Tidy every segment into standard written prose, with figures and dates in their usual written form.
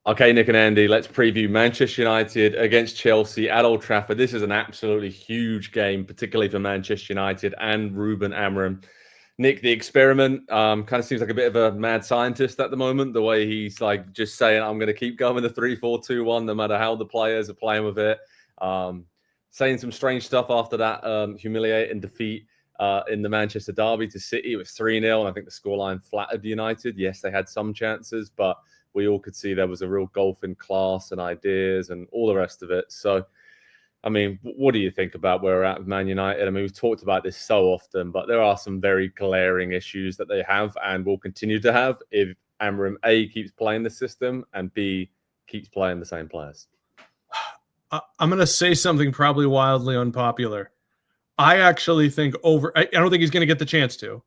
Okay, Nick and Andy, let's preview Manchester United against Chelsea at Old Trafford. This is an absolutely huge game, particularly for Manchester United and Ruben Amorim. Nick, the experiment kind of seems like a bit of a mad scientist at the moment. The way he's like just saying, "I'm going to keep going with the 3-4-2-1, no matter how the players are playing with it." Um, Saying some strange stuff after that humiliating defeat in the Manchester derby to City. It was 3-0, and I think the scoreline flattered United. Yes, they had some chances, but we all could see there was a real gulf in class and ideas and all the rest of it. So, I mean, what do you think about where we're at with Man United? I mean, we've talked about this so often, but there are some very glaring issues that they have and will continue to have if Amorim A keeps playing the system and B keeps playing the same players. I'm going to say something probably wildly unpopular. I actually think I don't think he's going to get the chance to.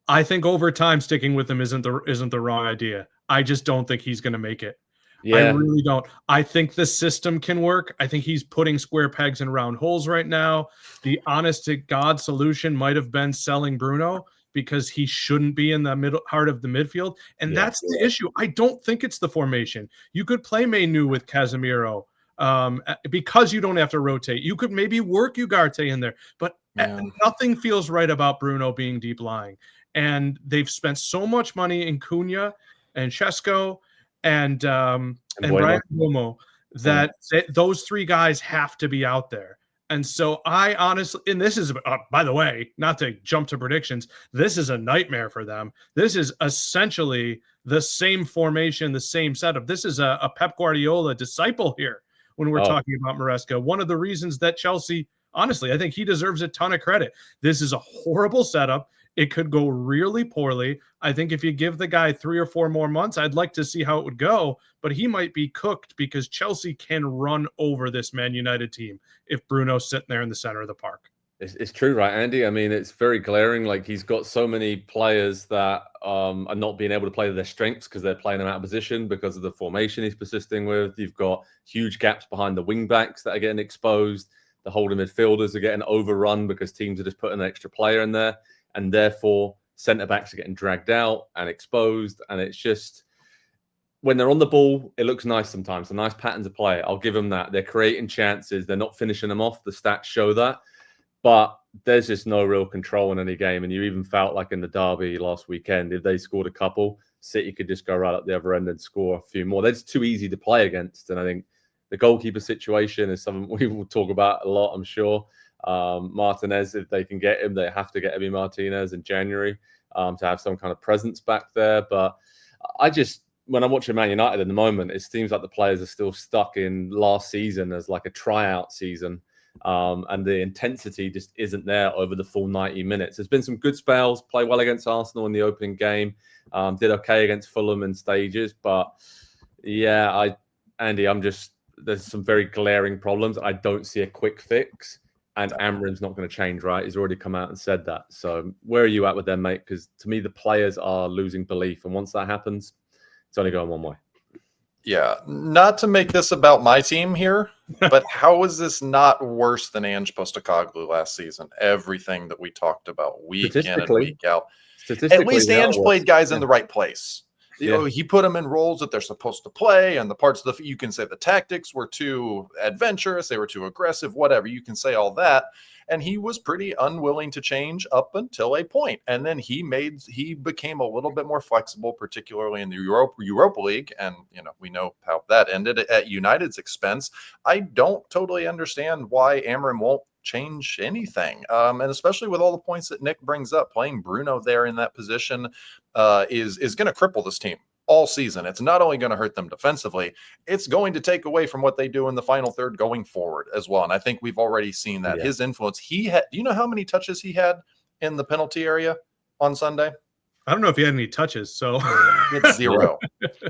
I think over time sticking with him isn't the wrong idea. I just don't think he's going to make it. Yeah. I really don't. I think the system can work. I think he's putting square pegs in round holes right now. The honest to God solution might have been selling Bruno because he shouldn't be in the heart of the midfield. And that's the issue. I don't think it's the formation. You could play Mainu with Casemiro because you don't have to rotate. You could maybe work Ugarte in there, but nothing feels right about Bruno being deep lying. And they've spent so much money in Cunha and Chesko and Brian Mbeumo that those three guys have to be out there. And so I honestly, and this is, by the way, not to jump to predictions, this is a nightmare for them. This is essentially the same formation, the same setup. This is a Pep Guardiola disciple here when we're talking about Maresca. One of the reasons that Chelsea, honestly, I think he deserves a ton of credit. This is a horrible setup. It could go really poorly. I think if you give the guy 3 or 4 more months, I'd like to see how it would go, but he might be cooked because Chelsea can run over this Man United team if Bruno's sitting there in the center of the park. It's true, right, Andy? I mean, it's very glaring. Like, he's got so many players that are not being able to play to their strengths because they're playing them out of position because of the formation he's persisting with. You've got huge gaps behind the wing backs that are getting exposed. The holding midfielders are getting overrun because teams are just putting an extra player in there. And therefore, centre-backs are getting dragged out and exposed. And it's just, when they're on the ball, it looks nice sometimes. A nice pattern to play. I'll give them that. They're creating chances. They're not finishing them off. The stats show that. But there's just no real control in any game. And you even felt like in the derby last weekend, if they scored a couple, City could just go right up the other end and score a few more. They're just too easy to play against. And I think the goalkeeper situation is something we will talk about a lot, I'm sure. Martinez, if they can get him, they have to get Emi Martinez in January to have some kind of presence back there. But I just, when I'm watching Man United at the moment, it seems like the players are still stuck in last season as like a tryout season. And the intensity just isn't there over the full 90 minutes. There's been some good spells, play well against Arsenal in the opening game, did okay against Fulham in stages. But yeah, Andy, there's some very glaring problems. I don't see a quick fix. And Amorim's not going to change, right? He's already come out and said that. So where are you at with them, mate? Because to me, the players are losing belief. And once that happens, it's only going one way. Yeah, not to make this about my team here, but how is this not worse than Ange Postecoglou last season? Everything that we talked about week in and week out. At least Ange played guys in the right place. You know, he put them in roles that they're supposed to play, and the parts of you can say the tactics were too adventurous, they were too aggressive, whatever. You can say all that. And he was pretty unwilling to change up until a point. And then he became a little bit more flexible, particularly in the Europa League. And, we know how that ended at United's expense. I don't totally understand why Amorim won't change anything. And especially with all the points that Nick brings up, playing Bruno there in that position is going to cripple this team all season. It's not only going to hurt them defensively, it's going to take away from what they do in the final third going forward as well. And I think we've already seen that. His influence, do you know how many touches he had in the penalty area on Sunday? I don't know if he had any touches, so it's 0.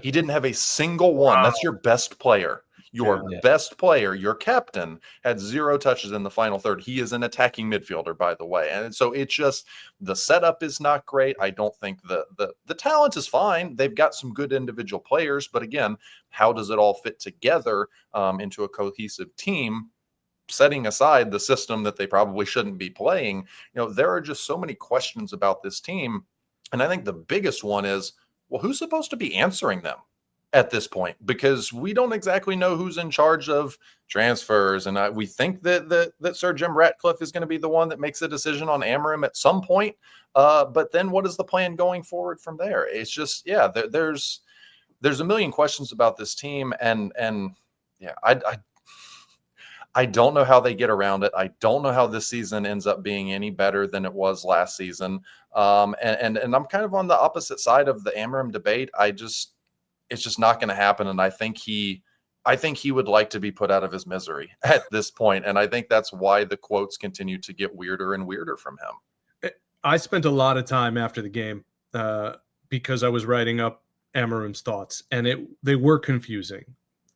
He didn't have a single one. Wow. That's your best player. Your best player, your captain, had 0 touches in the final third. He is an attacking midfielder, by the way. And so it's just, the setup is not great. I don't think the talent is fine. They've got some good individual players. But again, how does it all fit together into a cohesive team? Setting aside the system that they probably shouldn't be playing, there are just so many questions about this team. And I think the biggest one is, well, who's supposed to be answering them? at this point, because we don't exactly know who's in charge of transfers. And we think that Sir Jim Ratcliffe is going to be the one that makes a decision on Amorim at some point. But then what is the plan going forward from there? It's just, there's a million questions about this team. And yeah, I don't know how they get around it. I don't know how this season ends up being any better than it was last season. And I'm kind of on the opposite side of the Amorim debate. It's just not going to happen. And I think he would like to be put out of his misery at this point. And I think that's why the quotes continue to get weirder and weirder from him. I spent a lot of time after the game because I was writing up Amorim's thoughts, and they were confusing.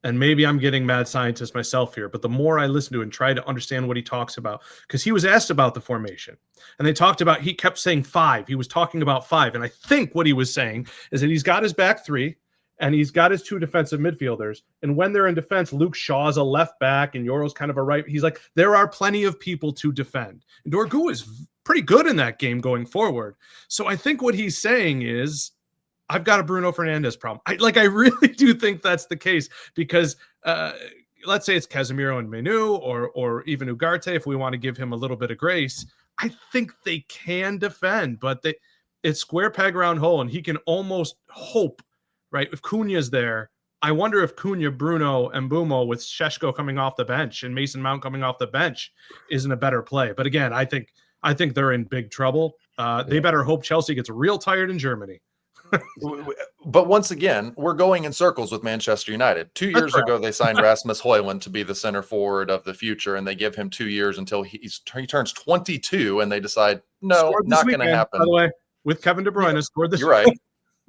And maybe I'm getting mad scientist myself here, but the more I listen to and try to understand what he talks about, because he was asked about the formation, and they talked about, he kept saying 5. He was talking about 5. And I think what he was saying is that he's got his back 3, and he's got his 2 defensive midfielders. And when they're in defense, Luke Shaw's a left back and Yoro's kind of a right. He's like, there are plenty of people to defend. And Dorgu is pretty good in that game going forward. So I think what he's saying is, I've got a Bruno Fernandes problem. I really do think that's the case, because let's say it's Casemiro and Menu or even Ugarte, if we want to give him a little bit of grace. I think they can defend, but it's square peg round hole, and he can almost hope, right? If Cunha's there, I wonder if Cunha, Bruno, and Mbumo with Šeško coming off the bench and Mason Mount coming off the bench isn't a better play. But again, I think they're in big trouble. They better hope Chelsea gets real tired in Germany. But once again, we're going in circles with Manchester United. 2 years ago, they signed Rasmus Højlund to be the center forward of the future, and they give him 2 years until he turns 22, and they decide, no, not going to happen. By the way, with Kevin De Bruyne, scored this. You're right.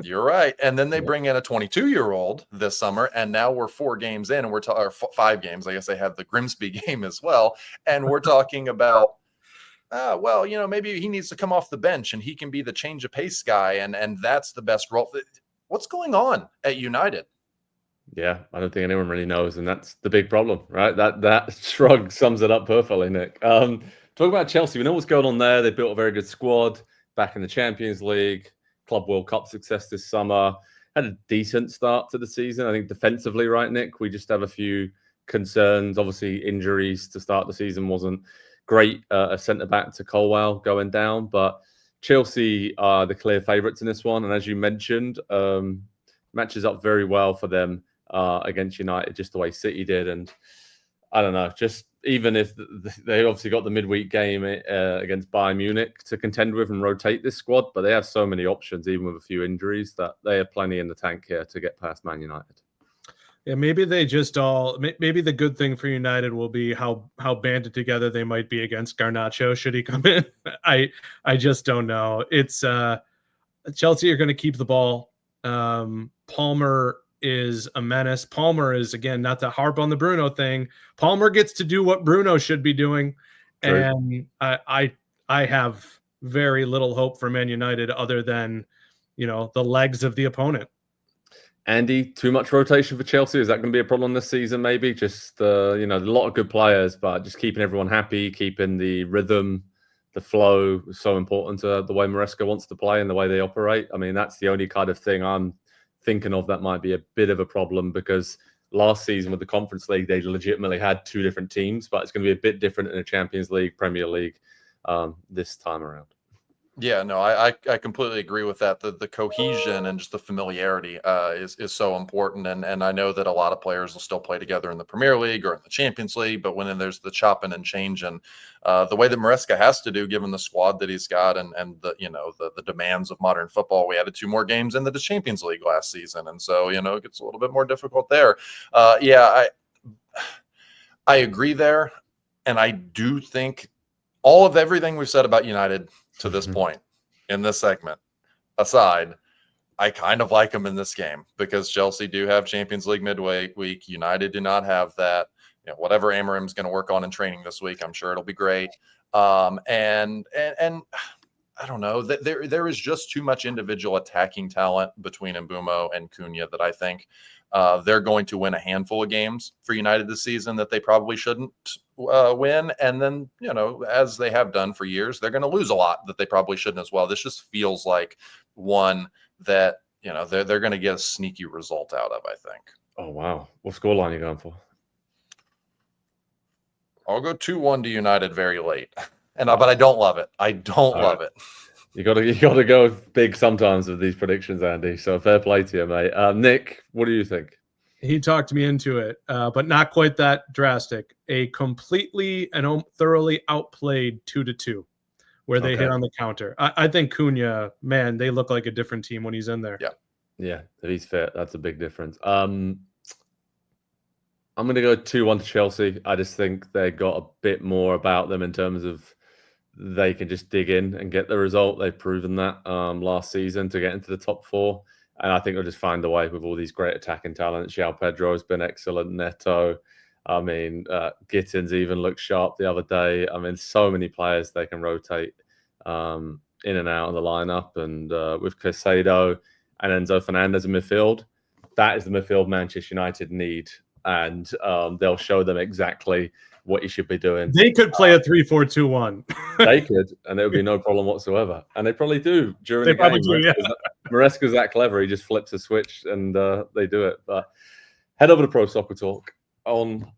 You're right. And then they bring in a 22-year-old this summer, and now we're 4 games in, and we're or 5 games. I guess they have the Grimsby game as well, and we're talking about, well, maybe he needs to come off the bench and he can be the change of pace guy. And that's the best role. What's going on at United? Yeah, I don't think anyone really knows. And that's the big problem, right? That shrug sums it up perfectly, Nick. Talk about Chelsea. We know what's going on there. They built a very good squad back in the Champions League, Club World Cup success this summer. Had a decent start to the season. I think defensively, right, Nick? We just have a few concerns. Obviously, injuries to start the season wasn't great. A centre-back to Colwell going down, but Chelsea are the clear favourites in this one. And as you mentioned, matches up very well for them against United, just the way City did. And I don't know, just even if they obviously got the midweek game against Bayern Munich to contend with and rotate this squad, but they have so many options, even with a few injuries, that they have plenty in the tank here to get past Man United. Yeah, maybe maybe the good thing for United will be how banded together they might be against Garnacho should he come in. I just don't know. It's Chelsea are going to keep the ball. Palmer is a menace. Palmer is, again, not to harp on the Bruno thing, Palmer gets to do what Bruno should be doing. True. And I have very little hope for Man United other than, the legs of the opponent. Andy, too much rotation for Chelsea? Is that going to be a problem this season? Maybe just a lot of good players, but just keeping everyone happy, keeping the rhythm, the flow is so important to the way Maresca wants to play and the way they operate. I mean, that's the only kind of thing I'm thinking of that might be a bit of a problem, because last season with the Conference League, they legitimately had 2 different teams, but it's going to be a bit different in the Champions League, Premier League this time around. Yeah, no, I completely agree with that. The cohesion and just the familiarity is so important. And I know that a lot of players will still play together in the Premier League or in the Champions League, but when there's the chopping and changing, the way that Maresca has to do, given the squad that he's got and the demands of modern football, we added 2 more games into the Champions League last season. And so, it gets a little bit more difficult there. I agree there. And I do think all of everything we've said about United to this point in this segment aside, I kind of like them in this game, because Chelsea do have Champions League midway week. United do not have that. Whatever Amorim's going to work on in training this week, I'm sure it'll be great. And I don't know, that there is just too much individual attacking talent between Mbumo and Cunha that I think they're going to win a handful of games for United this season that they probably shouldn't win. And then, as they have done for years, they're going to lose a lot that they probably shouldn't as well. This just feels like one that they're going to get a sneaky result out of, I think. Oh, wow. What scoreline are you going for? I'll go 2-1 to United very late. But I don't love it. I don't love it. You got to go big sometimes with these predictions, Andy. So fair play to you, mate. Nick, what do you think? He talked me into it, but not quite that drastic. A completely and thoroughly outplayed 2-2, where they hit on the counter. I think Cunha, man, they look like a different team when he's in there. Yeah, if he's fit, that's a big difference. I'm going to go 2-1 to Chelsea. I just think they got a bit more about them in terms of they can just dig in and get the result. They've proven that last season to get into the top 4. And I think they'll just find a way with all these great attacking talents. João Pedro has been excellent. Neto. I mean, Gittins even looked sharp the other day. I mean, so many players they can rotate in and out of the lineup. And with Caicedo and Enzo Fernandez in midfield, that is the midfield Manchester United need. And they'll show them exactly what you should be doing. They could play a 3-4-2-1. They could, and it would be no problem whatsoever. And they probably do during the game. Maresca's that clever. He just flips a switch and they do it. But head over to Pro Soccer Talk on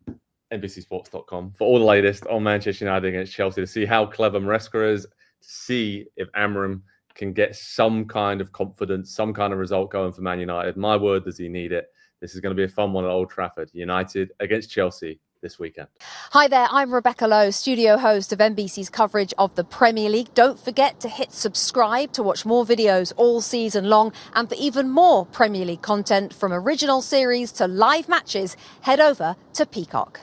NBCSports.com for all the latest on Manchester United against Chelsea to see how clever Maresca is, to see if Amorim can get some kind of confidence, some kind of result going for Man United. My word, does he need it? This is going to be a fun one at Old Trafford. United against Chelsea this weekend. Hi there, I'm Rebecca Lowe, studio host of NBC's coverage of the Premier League. Don't forget to hit subscribe to watch more videos all season long. And for even more Premier League content, from original series to live matches, head over to Peacock.